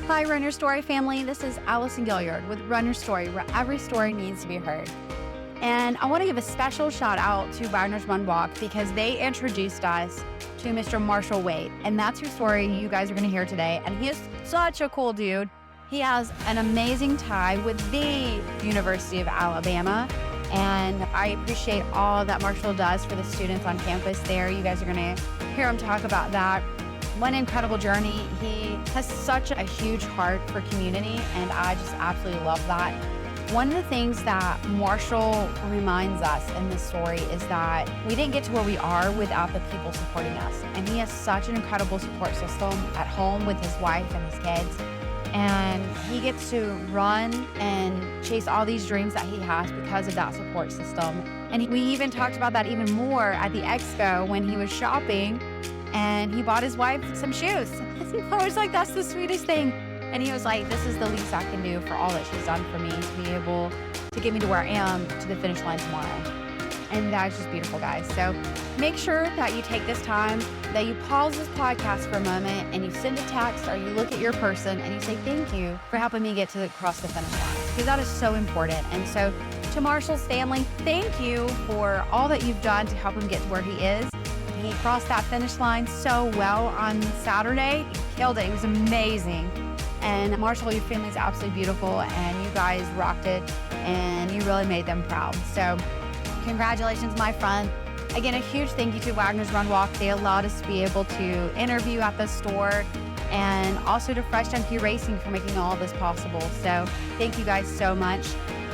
Hi, Run Your Story family. This is Allison Gilliard with Run Your Story, where every story needs to be heard. And I want to give a special shout out to Wagner's Run Walk because they introduced us to Mr. Marshall Wade. And that's whose story you guys are going to hear today. And he is such a cool dude. He has an amazing tie with the University of Alabama. And I appreciate all that Marshall does for the students on campus there. You guys are going to hear him talk about that. What an incredible journey. He has such a huge heart for community, and I just absolutely love that. One of the things that Marshall reminds us in this story is that we didn't get to where we are without the people supporting us. And he has such an incredible support system at home with his wife and his kids. And he gets to run and chase all these dreams that he has because of that support system. And we even talked about that even more at the expo when he was shopping and he bought his wife some shoes. I was like, that's the sweetest thing. And he was like, this is the least I can do for all that she's done for me to be able to get me to where I am to the finish line tomorrow. And that's just beautiful, guys. So make sure that you take this time, that you pause this podcast for a moment and you send a text or you look at your person and you say, thank you for helping me get to across the finish line, because that is so important. And so to Marshall's family, thank you for all that you've done to help him get to where he is. He crossed that finish line so well on Saturday. He killed it. It was amazing. And Marshall, your family is absolutely beautiful, and you guys rocked it, and you really made them proud. So congratulations, my friend. Again, a huge thank you to Wagner's Run Walk. They allowed us to be able to interview at the store, and also to Fresh Junkie Racing for making all of this possible. So thank you guys so much.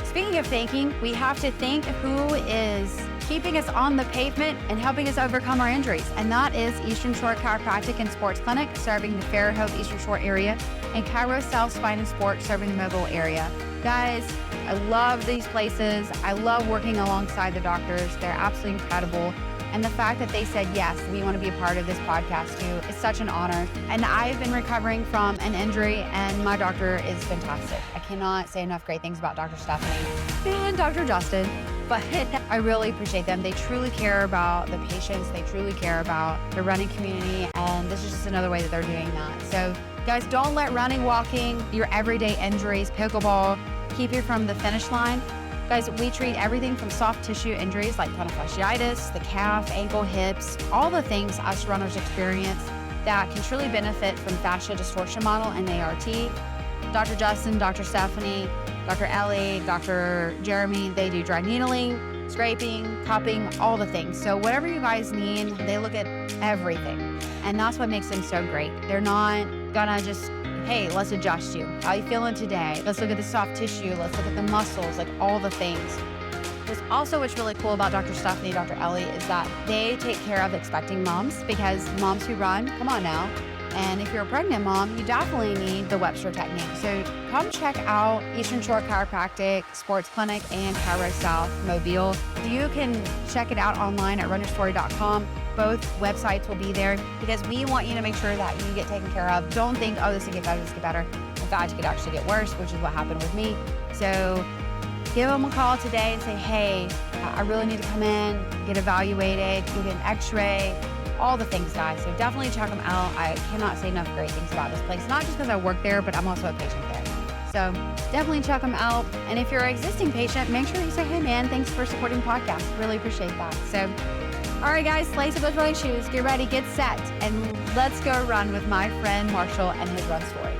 Speaking of thanking, we have to thank who is keeping us on the pavement and helping us overcome our injuries. And that is Eastern Shore Chiropractic and Sports Clinic, serving the Fairhope Eastern Shore area, and Cairo South Spine and Sports, serving the Mobile area. Guys, I love these places. I love working alongside the doctors. They're absolutely incredible. And the fact that they said, yes, we want to be a part of this podcast too, is such an honor. And I've been recovering from an injury, and my doctor is fantastic. I cannot say enough great things about Dr. Stephanie and Dr. Justin, but I really appreciate them. They truly care about the patients. They truly care about the running community, and this is just another way that they're doing that. So guys, don't let running, walking, your everyday injuries, pickleball, keep you from the finish line. Guys, we treat everything from soft tissue injuries like plantar fasciitis, the calf, ankle, hips, all the things us runners experience that can truly benefit from fascia distortion model and ART. Dr. Justin, Dr. Stephanie, Dr. Ellie, Dr. Jeremy, they do dry needling, scraping, cupping, all the things. So whatever you guys need, they look at everything. And that's what makes them so great. They're not gonna just, hey, let's adjust you. How you feeling today? Let's look at the soft tissue. Let's look at the muscles, like all the things. There's also what's really cool about Dr. Stephanie, Dr. Ellie, is that they take care of expecting moms, because moms who run, come on now. And if you're a pregnant mom, you definitely need the Webster technique. So come check out Eastern Shore Chiropractic, Sports Clinic, and Cairo South Mobile. You can check it out online at runnerstory.com. Both websites will be there, because we want you to make sure that you get taken care of. Don't think, oh, this will get better, this will get better. In fact, it could actually get worse, which is what happened with me. So give them a call today and say, hey, I really need to come in, get evaluated, get an x-ray, all the things, guys. So definitely check them out. I cannot say enough great things about this place, not just because I work there, but I'm also a patient there. So definitely check them out. And if you're an existing patient, make sure you say, hey man, thanks for supporting the podcast. Really appreciate that. So, all right guys, lace up those running shoes, get ready, get set, and let's go run with my friend Marshall and his run story.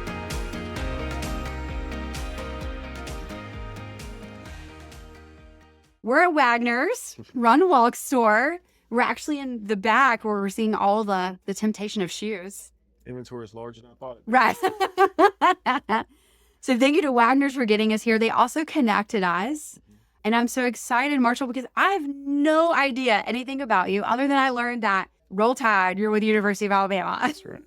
We're at Wagner's Run Walk store. We're actually in the back where we're seeing all the temptation of shoes. Inventory is larger than I thought. Right. So thank you to Wagner's for getting us here. They also connected us. And I'm so excited, Marshall, because I have no idea anything about you other than I learned that Roll Tide, you're with the University of Alabama. That's right.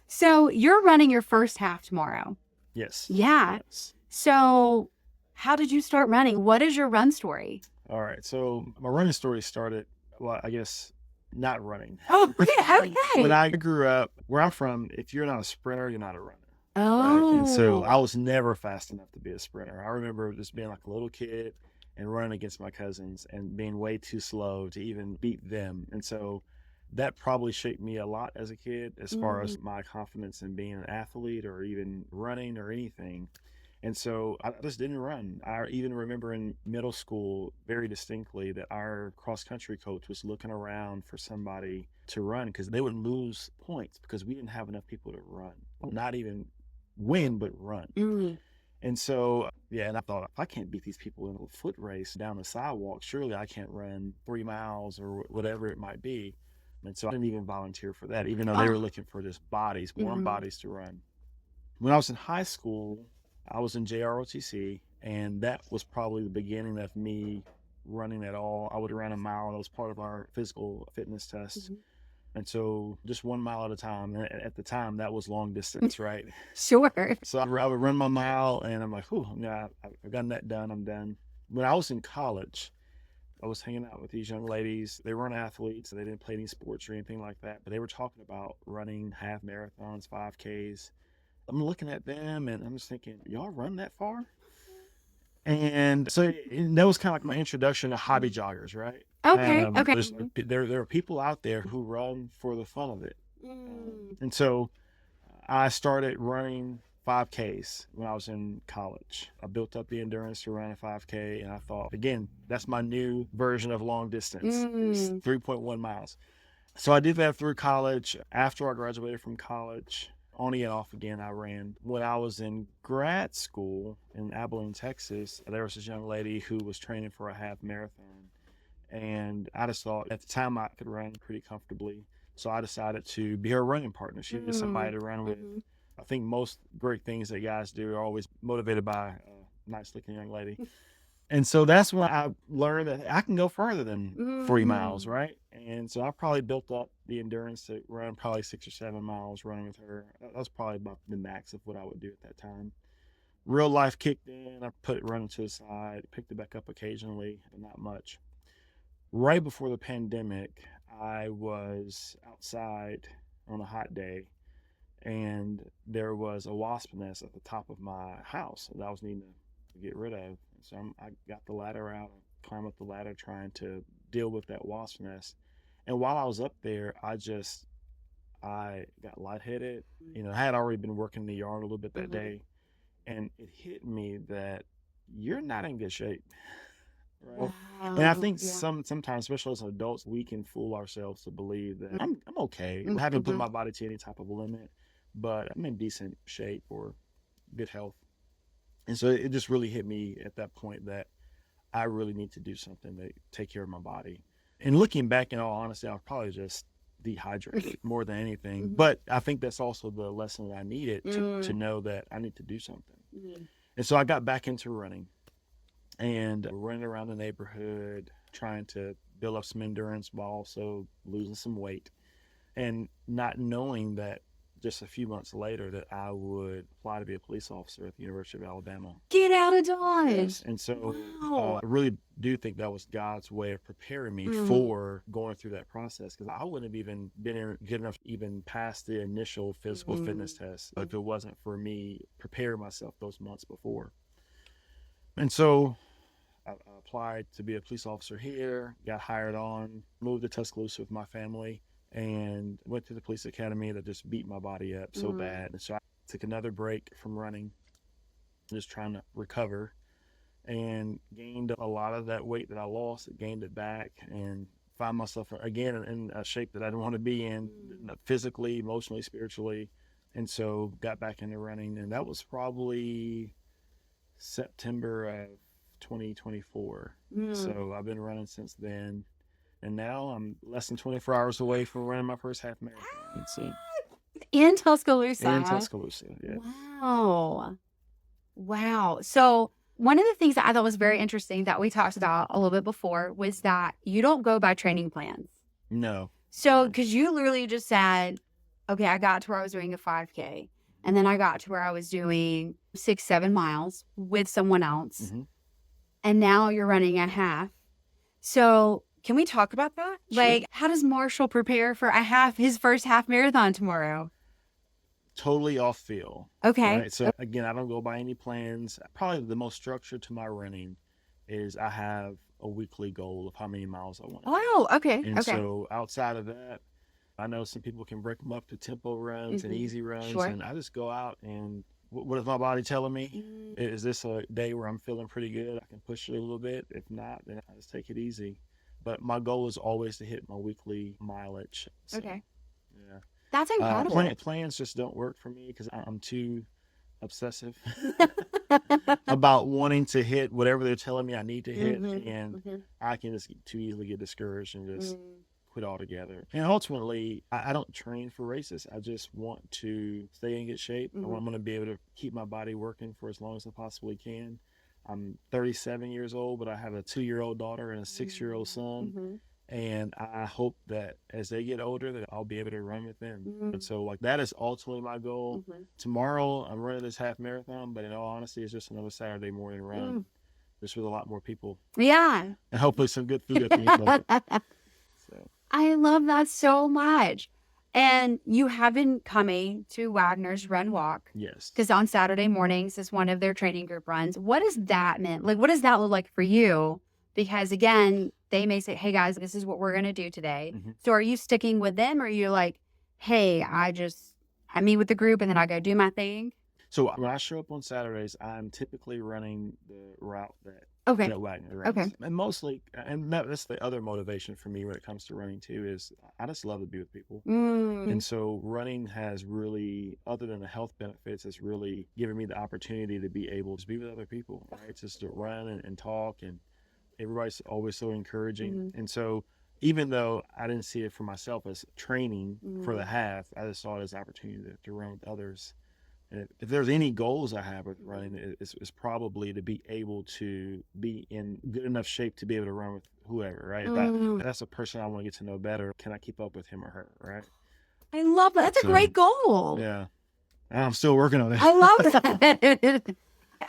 So you're running your first half tomorrow. Yes. Yeah. Yes. So how did you start running? What is your run story? All right. So my running story started, well, I guess, not running. Oh, okay. When I grew up, where I'm from, if you're not a sprinter, you're not a runner. Oh. Right? And so I was never fast enough to be a sprinter. I remember just being like a little kid and running against my cousins and being way too slow to even beat them. And so that probably shaped me a lot as a kid as far as Mm. my confidence in being an athlete or even running or anything. And so I just didn't run. I even remember in middle school very distinctly that our cross country coach was looking around for somebody to run because they would lose points because we didn't have enough people to run, not even win, but run. Mm. And so, yeah, and I thought, if I can't beat these people in a foot race down the sidewalk, surely I can't run 3 miles or whatever it might be. And so I didn't even volunteer for that, even though they were Oh. looking for just bodies, warm Mhm. bodies to run. When I was in high school, I was in JROTC, and that was probably the beginning of me running at all. I would run a mile. That was part of our physical fitness test. Mhm. And so just 1 mile at a time. And at the time, that was long distance, right? Sure. So I would run my mile, and I'm like, "Ooh, yeah, I've gotten that done. I'm done." When I was in college, I was hanging out with these young ladies. They weren't athletes. They didn't play any sports or anything like that, but they were talking about running half marathons, 5Ks. I'm looking at them, and I'm just thinking, y'all run that far? And so that was kind of like my introduction to hobby joggers, right? Okay. Okay. There are people out there who run for the fun of it. Mm. And so I started running 5Ks when I was in college. I built up the endurance to run a 5K, and I thought, again, that's my new version of long distance. It's Mm. 3.1 miles. So I did that through college. After I graduated from college, on and off again, I ran. When I was in grad school in Abilene, Texas, there was this young lady who was training for a half marathon. And I just thought at the time I could run pretty comfortably. So I decided to be her running partner. She was somebody to run with. Mhm. I think most great things that guys do are always motivated by a nice looking young lady. And so that's when I learned that I can go further than 3 miles, Mhm. right? And so I probably built up the endurance to run probably 6 or 7 miles running with her. That was probably about the max of what I would do at that time. Real life kicked in. I put it running to the side, picked it back up occasionally, but not much. Right before the pandemic, I was outside on a hot day, and there was a wasp nest at the top of my house that I was needing to get rid of. So I got the ladder out, and climbed up the ladder trying to deal with that wasp nest. And while I was up there, I got lightheaded. I had already been working in the yard a little bit that Mhm. day, and it hit me that you're not in good shape, right? And I Wow. think Yeah. sometimes, especially as adults, we can fool ourselves to believe that I'm okay. I haven't put Mhm. my body to any type of limit, but I'm in decent shape or good health. And so it just really hit me at that point that I really need to do something to take care of my body. And looking back, in all honesty, I was probably just dehydrated more than anything. Mhm. But I think that's also the lesson that I needed to Mm. know that I need to do something. Mhm. And so I got back into running and running around the neighborhood, trying to build up some endurance while also losing some weight, and not knowing that just a few months later that I would apply to be a police officer at the University of Alabama. Get out of Yes. Dodge. And so Wow. I really do think that was God's way of preparing me Mm. for going through that process, because I wouldn't have even been good enough to even pass the initial physical fitness Mhm. test if it wasn't for me preparing myself those months before. And so I applied to be a police officer here, got hired on, moved to Tuscaloosa with my family, and went to the police academy that just beat my body up so Mm. bad. And so I took another break from running, just trying to recover, and gained a lot of that weight that I lost, gained it back, and find myself again in a shape that I didn't want to be in, physically, emotionally, spiritually. And so got back into running, and that was probably September of 2024. Mm. So I've been running since then. And now I'm less than 24 hours away from running my first half marathon. So In in Tuscaloosa. Tuscaloosa, yes. Wow. Wow. So one of the things that I thought was very interesting that we talked about a little bit before was that you don't go by training plans. No. So, because you literally just said, okay, I got to where I was doing a 5K, and then I got to where I was doing 6, 7 miles with someone else, Mm-hmm. and now you're running a half. So, can we talk about that? Sure. Like, how does Marshall prepare for his first half marathon tomorrow? Totally off feel. Okay. Right. So again, I don't go by any plans. Probably the most structure to my running is I have a weekly goal of how many miles I want to do. Wow. Okay. And Okay. so outside of that, I know some people can break them up to tempo runs and easy runs, Sure. and I just go out and what is my body telling me? Is this a day where I'm feeling pretty good? I can push it a little bit. If not, then I just take it easy. But my goal is always to hit my weekly mileage. So, Okay. yeah. That's incredible. Plans just don't work for me because I'm too obsessive about wanting to hit whatever they're telling me I need to hit, and I can just too easily get discouraged and just quit altogether. And ultimately, I don't train for races. I just want to stay in good shape. I want to be able to keep my body working for as long as I possibly can. I'm 37 years old, but I have a 2-year-old daughter and a 6-year-old son. And I hope that as they get older, that I'll be able to run with them. And so, like, that is ultimately my goal. Tomorrow, I'm running this half marathon, but in all honesty, it's just another Saturday morning run, just with a lot more people. Yeah. And hopefully some good food at the end of it. So. I love that so much. And you have been coming to Wagner's Run Walk. Yes. Because on Saturday mornings is one of their training group runs. What does that mean? Like, what does that look like for you? Because again, they may say, hey guys, this is what we're going to do today. So are you sticking with them, or are you like, hey, I meet with the group and then I go do my thing? So when I show up on Saturdays, I'm typically running the route that Wagner runs. Okay. And mostly, and that's the other motivation for me when it comes to running too, is I just love to be with people. And so running has really, other than the health benefits, it's really given me the opportunity to be able to be with other people, right? Just to run and talk, and everybody's always so encouraging. And so even though I didn't see it for myself as training for the half, I just saw it as an opportunity to run with others. And if there's any goals I have with running, it's probably to be able to be in good enough shape to be able to run with whoever, right? If that's a person I want to get to know better, can I keep up with him or her, right? I love that. That's a great goal. Yeah. And I'm still working on it. I love that.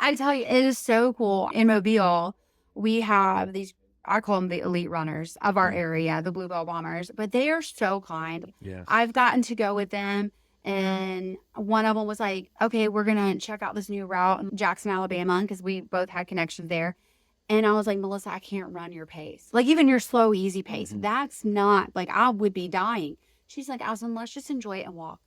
I tell you, it is so cool. In Mobile, we have these, I call them the elite runners of our area, the Bluebell Bombers, but they are so kind. Yes. I've gotten to go with them. And one of them was like, okay, we're going to check out this new route in Jackson, Alabama, because we both had connections there. And I was like, Melissa, I can't run your pace. Like, even your slow, easy pace. That's not, like, I would be dying. She's like, Allison, let's just enjoy it and walk.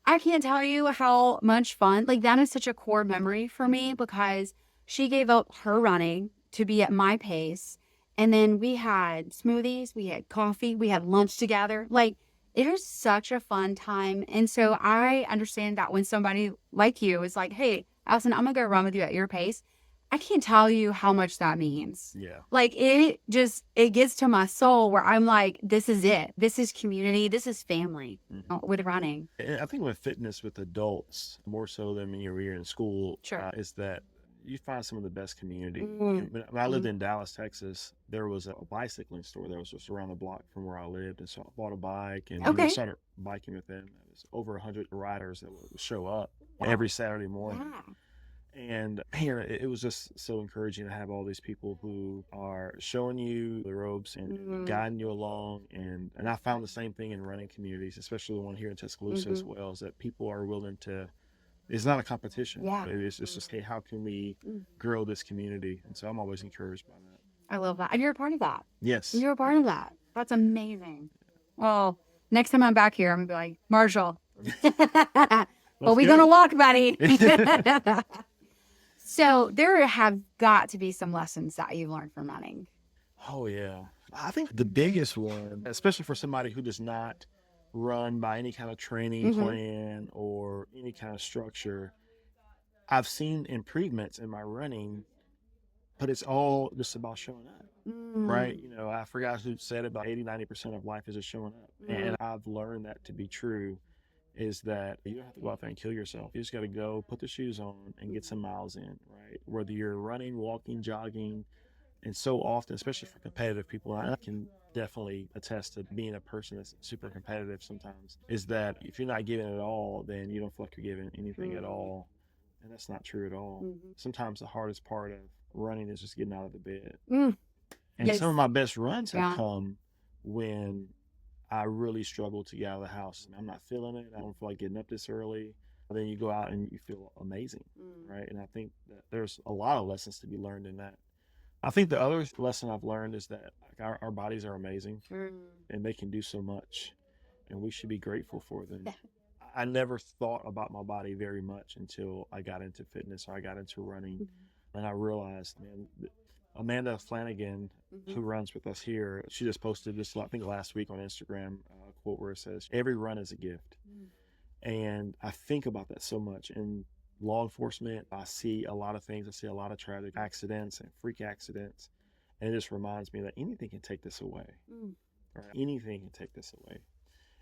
I can't tell you how much fun. Like, that is such a core memory for me, because she gave up her running to be at my pace. And then we had smoothies, we had coffee, we had lunch together. Like, it is such a fun time. And so I understand that when somebody like you is like, hey, Allison, I'm going to go run with you at your pace, I can't tell you how much that means. Yeah. Like, it gets to my soul where I'm like, this is it. This is community. This is family with running. I think with fitness with adults, more so than when you're in school, is that you find some of the best community. When I lived in Dallas, Texas, there was a bicycling store that was just around the block from where I lived. And so I bought a bike and I started biking with them. It was over 100 riders that would show up every Saturday morning. Wow. And it was just so encouraging to have all these people who are showing you the ropes and guiding you along. And I found the same thing in running communities, especially the one here in Tuscaloosa as well, is that people are willing to. It's not a competition. Yeah. It's just, hey, how can we grow this community? And so I'm always encouraged by that. I love that. And you're a part of that. Yes. You're a part of that. That's amazing. Well, next time I'm back here, I'm going to be like, Marshall, well, we're going to walk, buddy. So there have got to be some lessons that you've learned from running. Oh, yeah. I think the biggest one, especially for somebody who does not run by any kind of training plan or any kind of structure, I've seen improvements in my running, but it's all just about showing up, right? You know, I forgot who said about 80-90% of life is just showing up. And I've learned that to be true, is that you don't have to go out there and kill yourself. You just got to go put the shoes on and get some miles in, right? Whether you're running, walking, jogging. And so often, especially for competitive people, I can definitely attest to being a person that's super competitive sometimes, is that if you're not giving it all, then you don't feel like you're giving anything at all. And that's not true at all. Sometimes the hardest part of running is just getting out of the bed. And some of my best runs have come when I really struggle to get out of the house. I'm not feeling it. I don't feel like getting up this early. Then you go out and you feel amazing, right? And I think that there's a lot of lessons to be learned in that. I think the other lesson I've learned is that our bodies are amazing and they can do so much. and we should be grateful for them. I never thought about my body very much until I got into fitness or I got into running. And I realized, man, Amanda Flanagan, who runs with us here, she just posted this, I think last week on Instagram, a quote where it says, every run is a gift. And I think about that so much. In law enforcement, I see a lot of things. I see a lot of tragic accidents and freak accidents. And it just reminds me that anything can take this away. Right? Anything can take this away.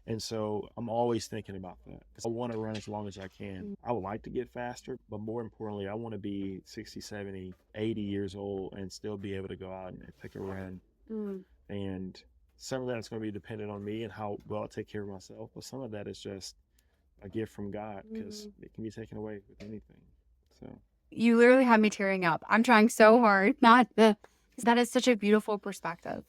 And so I'm always thinking about that. I want to run as long as I can. I would like to get faster, but more importantly, I want to be 60, 70, 80 years old and still be able to go out and take a run. And some of that is going to be dependent on me and how well I take care of myself. But some of that is just a gift from God, because it can be taken away with anything. So you literally have me tearing up. I'm trying so hard not to. That is such a beautiful perspective.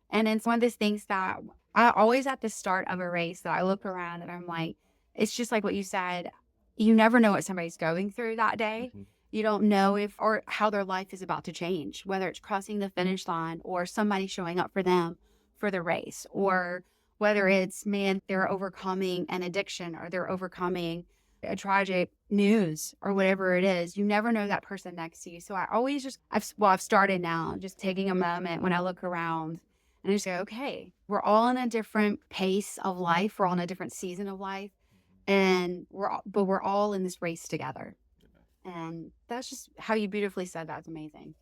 And it's one of those things that I always at the start of a race that I look around and I'm like, it's just like what you said. You never know what somebody's going through that day. You don't know if or how their life is about to change, whether it's crossing the finish line or somebody showing up for them for the race, or whether it's, man, they're overcoming an addiction or they're overcoming a tragic news or whatever it is. You never know that person next to you. So I always I've started now just taking a moment when I look around and I just go, okay, we're all in a different pace of life. We're all in a different season of life. And we're all in this race together. And that's just how you beautifully said that. It's amazing.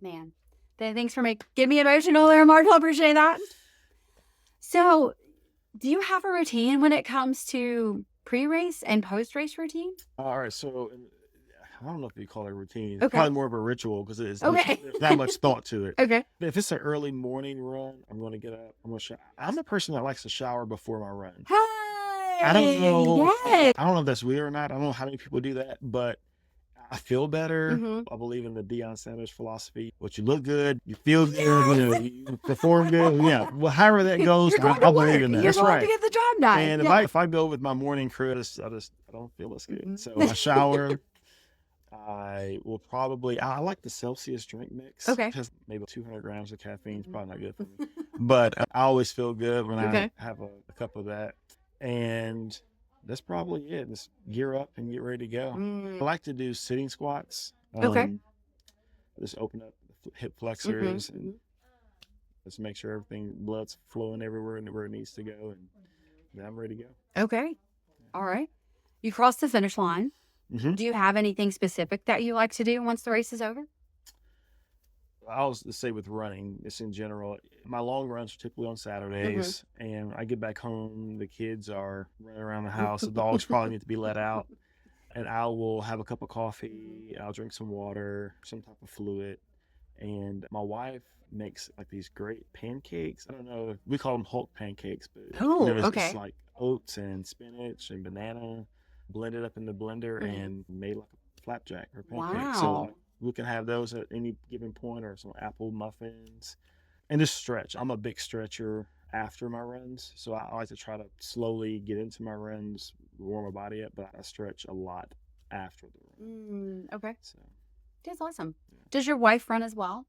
Man. Thanks for getting me emotional there, Mark. I appreciate that. So do you have a routine when it comes to pre-race and post-race routine? All right. So I don't know if you call it a routine. It's probably more of a ritual because there's that much thought to it. Okay. But if it's an early morning run, I'm going to get up. I'm going to shower. I'm the person that likes to shower before my run. Hi. I don't know. Yes. I don't know if that's weird or not. I don't know how many people do that, but I feel better. I believe in the Dion Sanders philosophy. What you look good, you feel good, you perform good. Yeah. Well, however that goes, I believe in that. You're That's going right. to get the job done. And if I go with my morning crew, I don't feel as good. So I shower. I will probably, I like the Celsius drink mix. Okay. Because maybe 200 grams of caffeine is probably not good for me. But I always feel good when I have a cup of that. And that's probably it. Just gear up and get ready to go. I like to do sitting squats. Just open up the hip flexors and just make sure blood's flowing everywhere and where it needs to go. And then I'm ready to go. Okay. All right. You crossed the finish line. Do you have anything specific that you like to do once the race is over? I'll just say with running, it's in general. My long runs are typically on Saturdays, and I get back home, the kids are running around the house, the dogs probably need to be let out, and I will have a cup of coffee, I'll drink some water, some type of fluid, and my wife makes like these great pancakes. I don't know, we call them Hulk pancakes, but it's like oats and spinach and banana blended up in the blender and made like a flapjack or pancake. So we can have those at any given point, or some apple muffins, and just stretch. I'm a big stretcher after my runs, so I like to try to slowly get into my runs, warm my body up, but I stretch a lot after the run. Okay. So that's awesome. Does your wife run as well?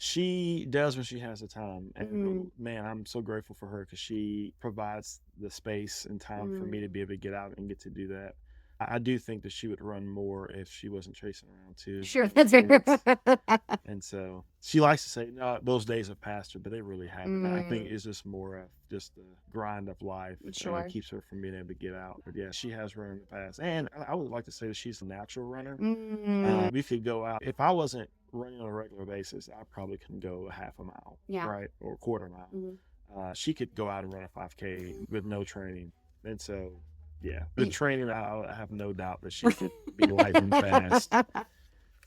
She does when she has the time, and man, I'm so grateful for her because she provides the space and time for me to be able to get out and get to do that. I do think that she would run more if she wasn't chasing around too. Sure, that's right. And so she likes to say, no, those days have passed her, but they really haven't. I think it's just more of just the grind of life. Sure. And it keeps her from being able to get out. But yeah, she has run in the past. And I would like to say that she's a natural runner. We could go out. If I wasn't running on a regular basis, I probably couldn't go a half a mile, right? Or a quarter mile. She could go out and run a 5K with no training. And so, yeah, with training, I have no doubt that she could be lightning fast.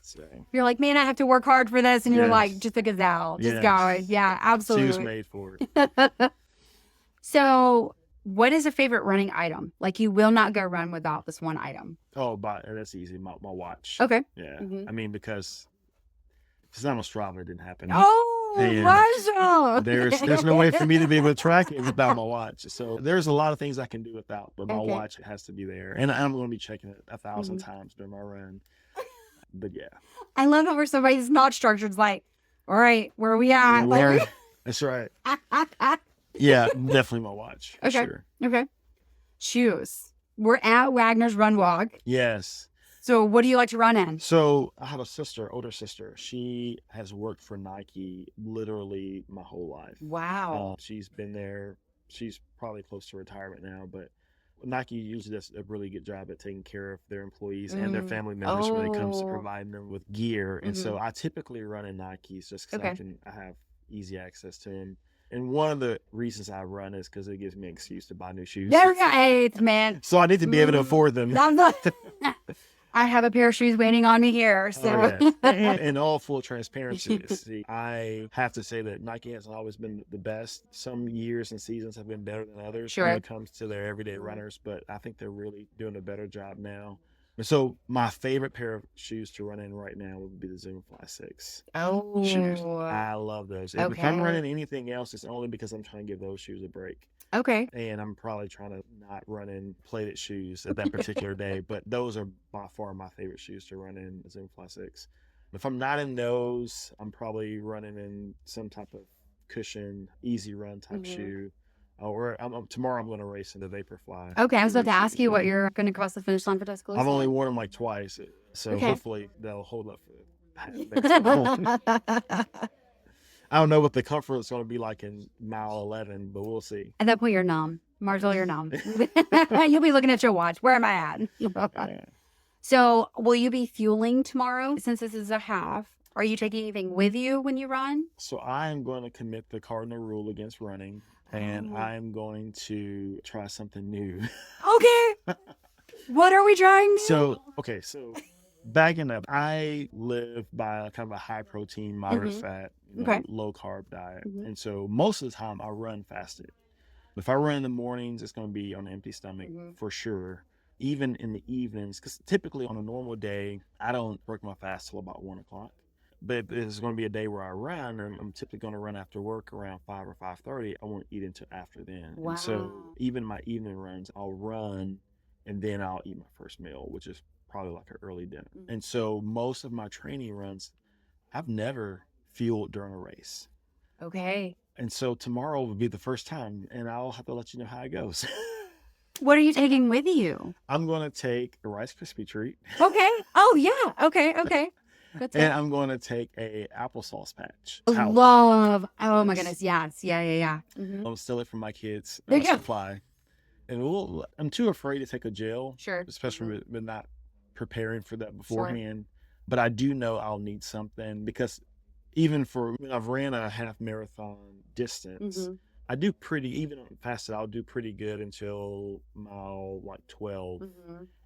So you're like, man, I have to work hard for this. And you're like, just a gazelle, just going. Yeah, absolutely. She was made for it. So what is a favorite running item? Like, you will not go run without this one item. Oh, that's easy. My watch. Okay. Yeah. I mean, because if it's not on Strava, it didn't happen. Marshall! There's no way for me to be able to track it without my watch. So there's a lot of things I can do without, but my watch has to be there. And I'm going to be checking it 1,000 times during my run. But yeah. I love how somebody's not structured is like, all right, where are we at? That's right. Yeah, definitely my watch. For Okay. sure. Okay. Shoes. We're at Wagner's Run Walk. Yes. So what do you like to run in? So I have a sister, older sister. She has worked for Nike literally my whole life. Wow. She's been there. She's probably close to retirement now, but Nike usually does a really good job at taking care of their employees and their family members when it comes to providing them with gear. And so I typically run in Nikes just because I have easy access to them. And one of the reasons I run is because it gives me an excuse to buy new shoes. Hey, man. So I need to be able to afford them. I have a pair of shoes waiting on me here. So, in all full transparency, I have to say that Nike has always been the best. Some years and seasons have been better than others when it comes to their everyday runners, but I think they're really doing a better job now. And so my favorite pair of shoes to run in right now would be the Zoom Fly 6 shoes. I love those. If I'm running anything else, it's only because I'm trying to give those shoes a break. Okay. And I'm probably trying to not run in plated shoes at that particular day, but those are by far my favorite shoes to run in, Zoom Fly 6. If I'm not in those, I'm probably running in some type of cushion, easy run type shoe. Or tomorrow I'm going to race in the Vaporfly. Okay, I was about to ask you what you're going to cross the finish line for Tuscaloosa. I've only worn them like twice, so hopefully they'll hold up for I don't know what the comfort is going to be like in mile 11, but we'll see. At that point, you're numb. Marshall, you're numb. You'll be looking at your watch. Where am I at? So will you be fueling tomorrow since this is a half? Are you taking anything with you when you run? So I am going to commit the cardinal rule against running, and I'm going to try something new. Okay. What are we trying? So backing up, I live by kind of a high protein, moderate fat, low carb diet. And so most of the time I run fasted. If I run in the mornings, it's going to be on an empty stomach for sure. Even in the evenings, because typically on a normal day, I don't break my fast till about 1 o'clock. But if it's going to be a day where I run, and I'm typically going to run after work around 5 or 5:30, I won't eat until after then. Wow. And so even my evening runs, I'll run and then I'll eat my first meal, which is probably like an early dinner. And so most of my training runs, I've never fueled during a race. Okay. And so tomorrow will be the first time, and I'll have to let you know how it goes. What are you taking with you? I'm going to take a Rice Krispie treat. Okay. Oh, yeah. Okay. And I'm going to take a applesauce patch. Love. Oh my goodness. Yes. Yeah. I'll steal it from my kids. There you go. Supply. And I'm too afraid to take a gel. Sure. Especially with not preparing for that beforehand. Sure. But I do know I'll need something because even when I've ran a half marathon distance, I do even on fasted, I'll do pretty good until mile like 12.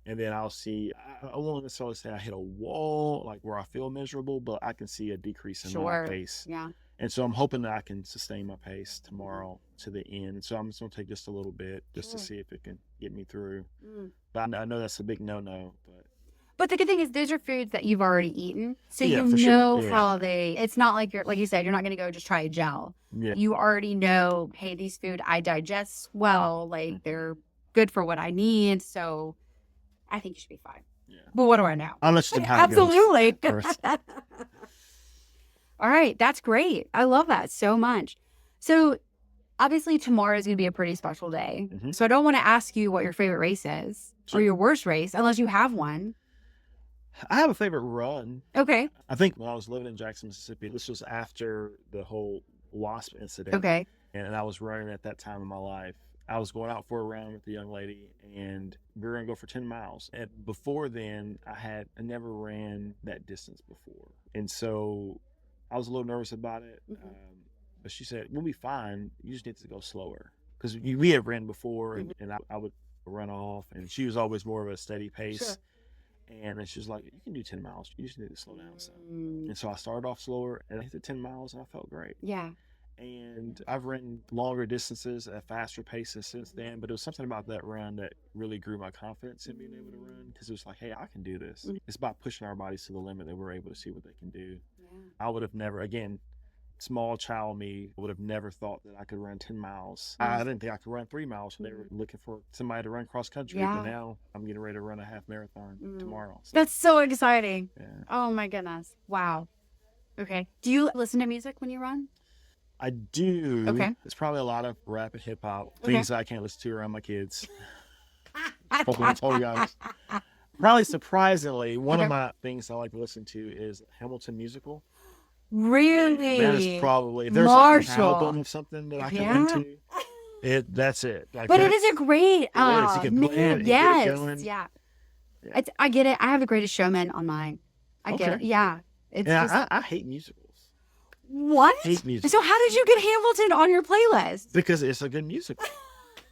And then I'll see, I won't necessarily say I hit a wall, like where I feel miserable, but I can see a decrease in my pace. Yeah. And so I'm hoping that I can sustain my pace tomorrow to the end. So I'm just going to take just a little bit just to see if it can get me through. But I know that's a big no-no. But the good thing is those are foods that you've already eaten. So you know how it's not like like you said, you're not going to go just try a gel. Yeah. You already know, hey, these food I digest well, like they're good for what I need. So I think you should be fine. Yeah. But what do I know? I'll let you know how Absolutely. It goes first. All right. That's great. I love that so much. So obviously tomorrow is going to be a pretty special day. So I don't want to ask you what your favorite race is or your worst race, unless you have one. I have a favorite run. Okay. I think when I was living in Jackson, Mississippi, this was after the whole wasp incident. Okay. And I was running at that time in my life. I was going out for a run with a young lady, and we were going to go for 10 miles. And before then, I never ran that distance before. And so I was a little nervous about it. But she said, we'll be fine. You just need to go slower. Because we had ran before, and I would run off. And she was always more of a steady pace. Sure. And then she was like, you can do 10 miles. You just need to slow down some. And so I started off slower, and I hit the 10 miles, and I felt great. Yeah. And I've run longer distances at faster paces since then, but it was something about that run that really grew my confidence in being able to run, because it was like, hey, I can do this. It's about pushing our bodies to the limit that we're able to see what they can do. Yeah. I would have never, again, small child me would have never thought that I could run 10 miles. I didn't think I could run 3 miles. They were looking for somebody to run cross country. Yeah. And now I'm getting ready to run a half marathon tomorrow. So. That's so exciting. Yeah. Oh my goodness. Wow. Okay. Do you listen to music when you run? I do. Okay. It's probably a lot of rap and hip hop, Okay. things that I can't listen to around my kids. Totally honest. Probably surprisingly, one of my things I like to listen to is Hamilton musical. Really? That is probably, if there's like an album of something that I can listen to, that's it. Like but it is a great, you can play it and yes, get it going. yeah. Yeah. I get it. I have The Greatest Showman on mine. I get it. Yeah. It's Yeah, just, I hate musicals. what? Hate musicals. So how did you get Hamilton on your playlist? Because it's a good musical.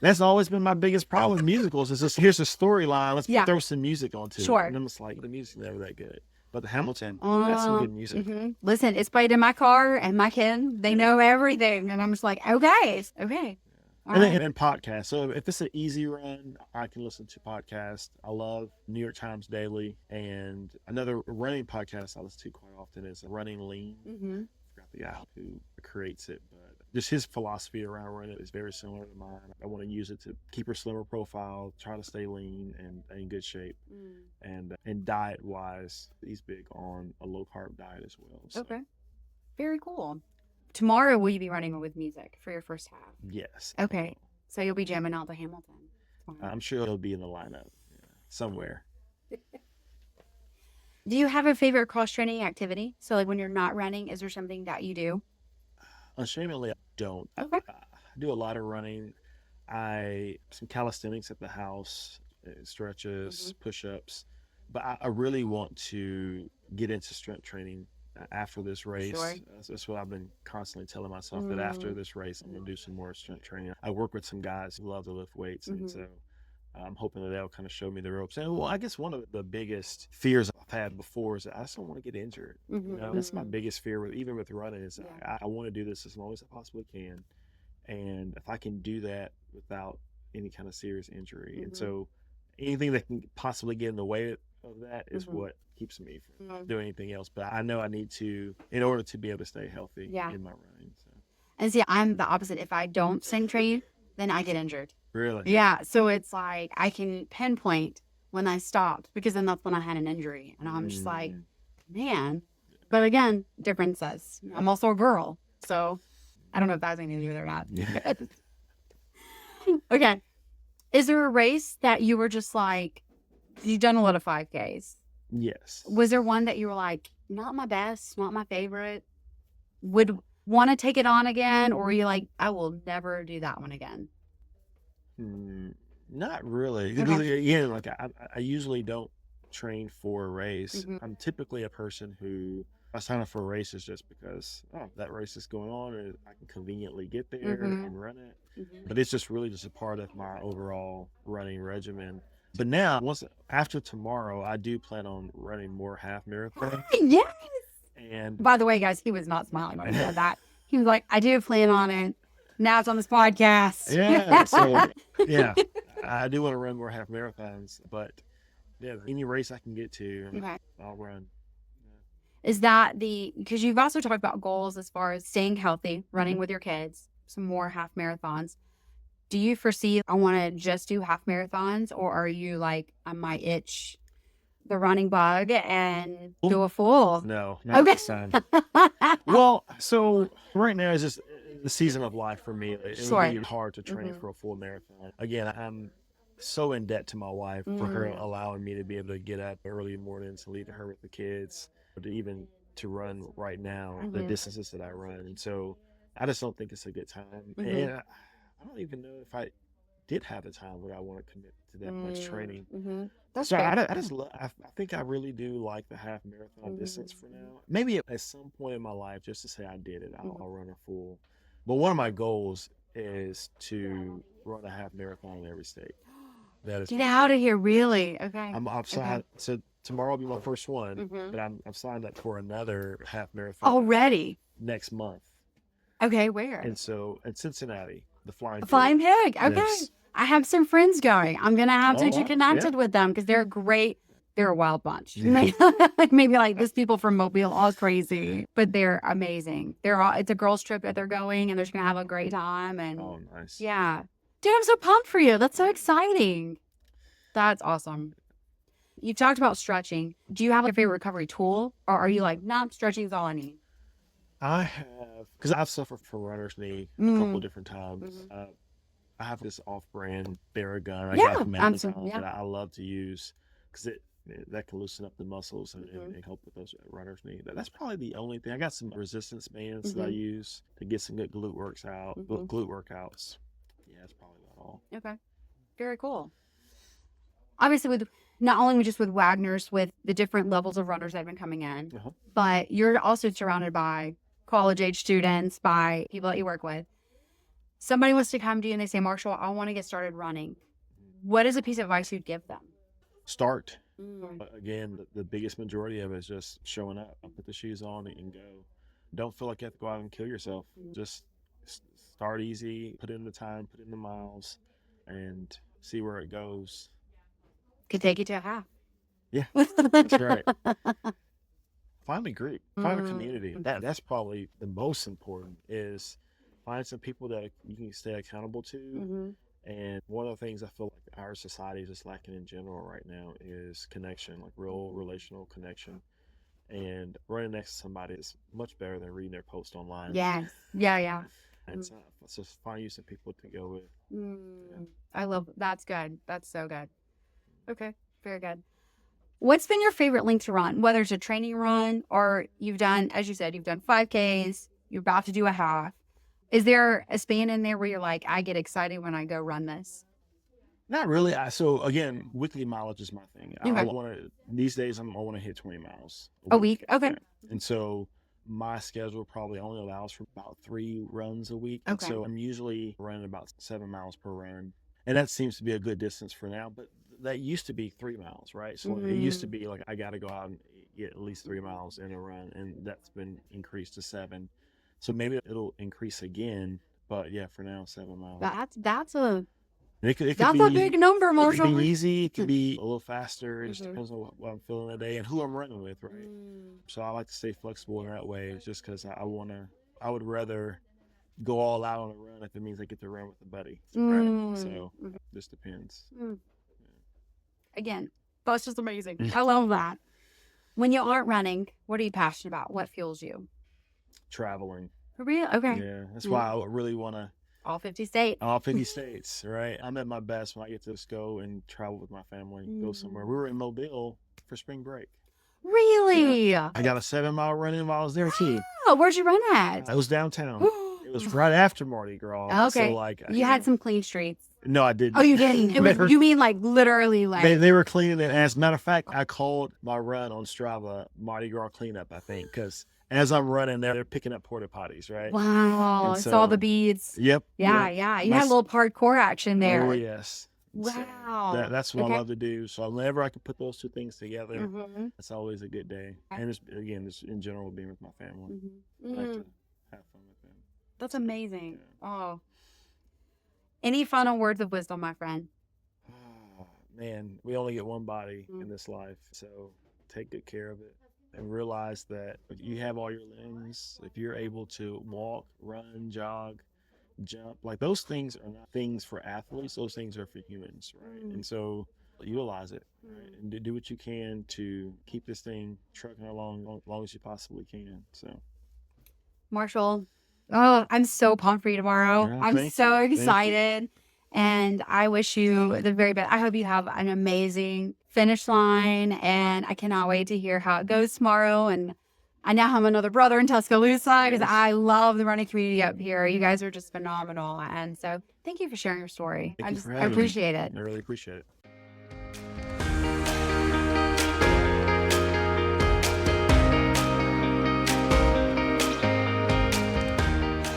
That's always been my biggest problem with musicals. Is just, here's a storyline. Let's throw some music onto it. And I'm just like, the music's never that good. But the Hamilton, that's some good music. Mm-hmm. Listen, it's played in my car, and my kid, they know everything. And I'm just like, okay. And then podcasts. So if it's an easy run, I can listen to podcasts. I love New York Times Daily. And another running podcast I listen to quite often is Running Lean. Mm-hmm. I forgot the guy who creates it, but just his philosophy around running is very similar to mine. I want to use it to keep a slimmer profile, try to stay lean and in good shape. And diet wise, he's big on a low carb diet as well. So. Okay. Very cool. Tomorrow, will you be running with music for your first half? Yes. Okay. So you'll be jamming out the Hamilton. I'm sure he'll be in the lineup somewhere. Do you have a favorite cross-training activity? So like when you're not running, is there something that you do? Unashamedly, I don't. Okay. I do a lot of running. Some calisthenics at the house, stretches, push-ups. But I really want to get into strength training after this race. Sure. That's what I've been constantly telling myself, that after this race, I'm going to do some more strength training. I work with some guys who love to lift weights, and so I'm hoping that they'll kind of show me the ropes. And well, I guess one of the biggest fears I've had before is that I just don't want to get injured. That's my biggest fear, even with running, is I want to do this as long as I possibly can. And if I can do that without any kind of serious injury. And so anything that can possibly get in the way of that is what keeps me from doing anything else. But I know I need to, in order to be able to stay healthy in my running. So. And see, I'm the opposite. If I don't strength train, then I get injured. Really? Yeah. So it's like I can pinpoint when I stopped, because then that's when I had an injury. And I'm just like, man. But again, differences. I'm also a girl. So I don't know if that's anything to do with it or not. Yeah. Okay. Is there a race that you were just like, you've done a lot of 5Ks? Yes. Was there one that you were like, not my best, not my favorite, would want to take it on again? Or were you like, I will never do that one again? Not really. Okay. Because again, like I usually don't train for a race. I'm typically a person who, I sign up for races just because that race is going on and I can conveniently get there and run it. But it's just really just a part of my overall running regimen. But now, after tomorrow, I do plan on running more half marathons. Yes. And by the way, guys, he was not smiling when he said that. He was like, I do plan on it. Now it's on this podcast. Yeah. So yeah, I do want to run more half marathons, but yeah, any race I can get to, I'll run. Is that because you've also talked about goals as far as staying healthy, running with your kids, some more half marathons. Do you foresee, I want to just do half marathons, or are you like, I might itch the running bug and do a full? No, not this time. Well, so right now is just the season of life for me. It would be hard to train for a full marathon. Again, I'm so in debt to my wife for her allowing me to be able to get up early mornings and leave her with the kids, to run right now the distances that I run. And so I just don't think it's a good time. And I don't even know if I did have the time where I want to commit to that much training. That's so fair. I think I really do like the half marathon distance for now. Maybe at some point in my life, just to say I did it, I'll run a full. But one of my goals is to run a half marathon in every state. That is. Get out of here, really? Okay. I've signed. So tomorrow will be my first one, but I've signed up for another half marathon already next month. Okay, where? And so in Cincinnati, the Flying Pig. Okay. Yes. I have some friends going. I'm going to have to get connected with them because they're great. They're a wild bunch. Maybe like these people from Mobile, all crazy, but they're amazing. It's a girls' trip that they're going, and they're just going to have a great time. And nice. Yeah. Dude, I'm so pumped for you. That's so exciting. That's awesome. You talked about stretching. Do you have a favorite recovery tool, or are you like, nah, stretching is all I need? I have, because I've suffered from runner's knee a couple of different times. I have this off-brand Theragun I got Yeah, from Amazon absolutely. Yeah. that I love to use because that can loosen up the muscles and help with those runner's knee. That's probably the only thing. I got some resistance bands that I use to get some good glute workouts. Yeah, that's probably about all. Okay. Very cool. Obviously, with not only just with Wagner's, with the different levels of runners that have been coming in, but you're also surrounded by college age students, by people that you work with. Somebody wants to come to you and they say, Marshall, I want to get started running. What is a piece of advice you'd give them? Start. Again, the biggest majority of it is just showing up. Put the shoes on and go. Don't feel like you have to go out and kill yourself. Just start easy, put in the time, put in the miles, and see where it goes. Could take you to a half. Yeah, that's right. Find a group, find a community. That's probably the most important, is find some people that you can stay accountable to. And one of the things I feel like our society is just lacking in general right now is connection, like real relational connection. And running next to somebody is much better than reading their post online. Yes. Yeah. And so just find you some people to go with. Yeah. I love, that's good. That's so good. Okay. Very good. What's been your favorite length to run? Whether it's a training run or you've done, as you said, you've done 5Ks, you're about to do a half. Is there a span in there where you're like, I get excited when I go run this? Not really. So again, weekly mileage is my thing. Okay. I want to, these days I want to hit 20 miles a week. Okay. Yeah. And so my schedule probably only allows for about 3 runs a week. Okay. So I'm usually running about 7 miles per run. And that seems to be a good distance for now, but that used to be 3 miles, right? So it used to be like, I got to go out and get at least 3 miles in a run. And that's been increased to 7. So maybe it'll increase again, but yeah, for now, 7 miles. That's a big number, Marshall. It could be easy. It could be a little faster. It just depends on what I'm feeling that day and who I'm running with, right? So I like to stay flexible in that way, just because I would rather go all out on a run if it means I get to run with a buddy. Right? So this depends. Yeah. Again, that's just amazing. I love that. When you aren't running, what are you passionate about? What fuels you? Traveling. For real? Okay. Yeah, that's why I really want to. All 50 states. All 50 states, right? I'm at my best when I get to just go and travel with my family, go somewhere. We were in Mobile for spring break. Really? Yeah. I got a 7-mile run in while I was there too. Oh, where'd you run at? I was downtown. It was right after Mardi Gras. Okay. So like, you had some clean streets. No, I didn't. Oh, you didn't? You mean like literally like... They were cleaning it. As a matter of fact, I called my run on Strava Mardi Gras cleanup, I think, because as I'm running there, they're picking up porta potties, right? Wow. And so, saw the beads. Yep. Yeah. You had a little parkour action there. Oh, yes. Wow. So that's what I love to do. So whenever I can put those two things together, it's always a good day. And just in general, being with my family. I like to have fun with them. That's amazing. Yeah. Oh. Any final words of wisdom, my friend? Oh, man, we only get one body in this life. So take good care of it and realize that you have all your limbs. If you're able to walk, run, jog, jump, like those things are not things for athletes. Those things are for humans, right? And so utilize it, right? And do what you can to keep this thing trucking along as long as you possibly can. So, Marshall, I'm so pumped for you tomorrow. Yeah, I'm so excited. And I wish you the very best. I hope you have an amazing finish line. And I cannot wait to hear how it goes tomorrow. And I now have another brother in Tuscaloosa because I love the running community up here. You guys are just phenomenal. And so thank you for sharing your story. I appreciate it. I really appreciate it.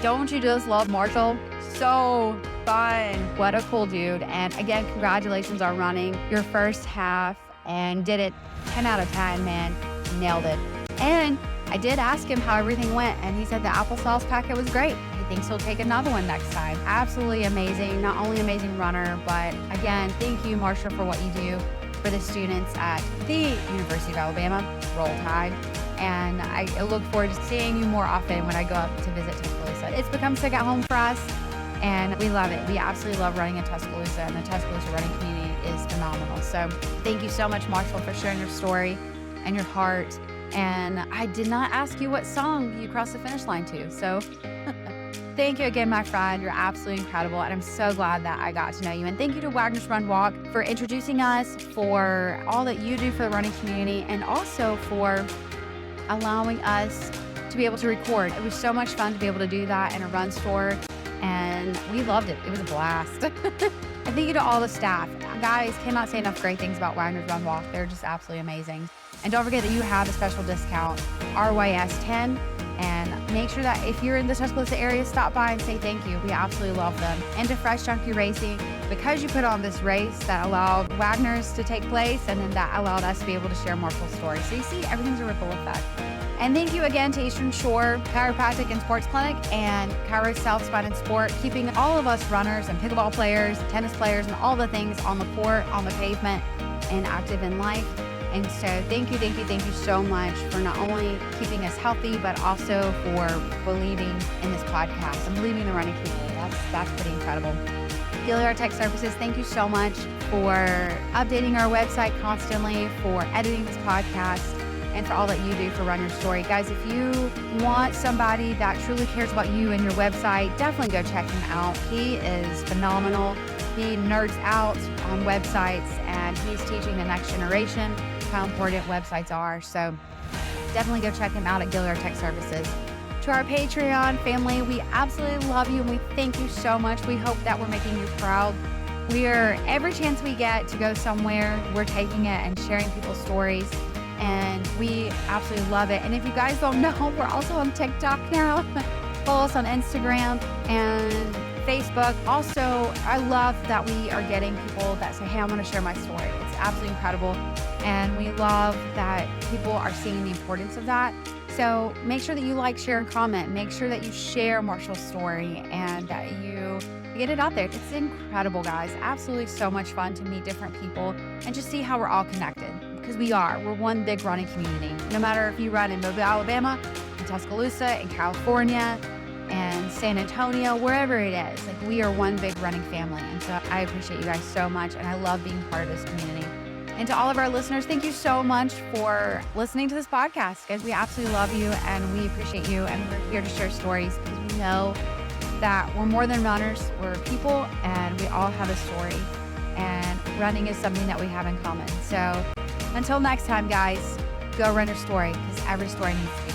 Don't you just love Marshall? So fun. What a cool dude. And again, congratulations on running your first half and did it 10 out of 10, man. Nailed it. And I did ask him how everything went, and he said the applesauce packet was great. He thinks he'll take another one next time. Absolutely amazing. Not only amazing runner, but again, thank you, Marshall, for what you do for the students at the University of Alabama. Roll Tide. And I look forward to seeing you more often when I go up to visit Tuscaloosa. It's become sick at home for us, and we love it. We absolutely love running in Tuscaloosa, and the Tuscaloosa running community is phenomenal. So thank you so much, Marshall, for sharing your story and your heart And I did not ask you what song you crossed the finish line to. So thank you again, my friend. You're absolutely incredible. And I'm so glad that I got to know you. And thank you to Wagner's Run Walk for introducing us, for all that you do for the running community, and also for allowing us to be able to record. It was so much fun to be able to do that in a run store. And we loved it. It was a blast. And thank you to all the staff. Guys, cannot say enough great things about Wagner's Run Walk. They're just absolutely amazing. And don't forget that you have a special discount, RYS10. And make sure that if you're in the Tuscaloosa area, stop by and say thank you. We absolutely love them. And to Fresh Junkie Racing, because you put on this race that allowed Wagner's to take place, and then that allowed us to be able to share more full stories. So you see, everything's a ripple effect. And thank you again to Eastern Shore Chiropractic and Sports Clinic and Cairo South Spine and Sport, keeping all of us runners and pickleball players, tennis players, and all the things on the court, on the pavement, and active in life. And so thank you so much for not only keeping us healthy, but also for believing in this podcast and believing in the running community. That's pretty incredible. Gilliard Tech Services, thank you so much for updating our website constantly, for editing this podcast, and for all that you do for Run Your Story. Guys, if you want somebody that truly cares about you and your website, definitely go check him out. He is phenomenal. He nerds out on websites, and he's teaching the next generation how important websites are. So definitely go check him out at Gilliard Tech Services. To our Patreon family, we absolutely love you and we thank you so much. We hope that we're making you proud. We are, every chance we get to go somewhere, we're taking it and sharing people's stories, and we absolutely love it. And if you guys don't know, we're also on TikTok now. Follow us on Instagram and Facebook. Also, I love that we are getting people that say, hey, I want to share my story. It's absolutely incredible. And we love that people are seeing the importance of that. So make sure that you like, share, and comment. Make sure that you share Marshall's story and that you get it out there. It's incredible, guys. Absolutely so much fun to meet different people and just see how we're all connected, because we are. We're one big running community. No matter if you run in Mobile, Alabama, in Tuscaloosa, in California, and San Antonio, wherever it is, like, we are one big running family. And so I appreciate you guys so much, and I love being part of this community. And to all of our listeners, thank you so much for listening to this podcast, guys. We absolutely love you and we appreciate you, and we're here to share stories because we know that we're more than runners. We're people, and we all have a story, and running is something that we have in common. So until next time, guys, go run your story, because every story needs to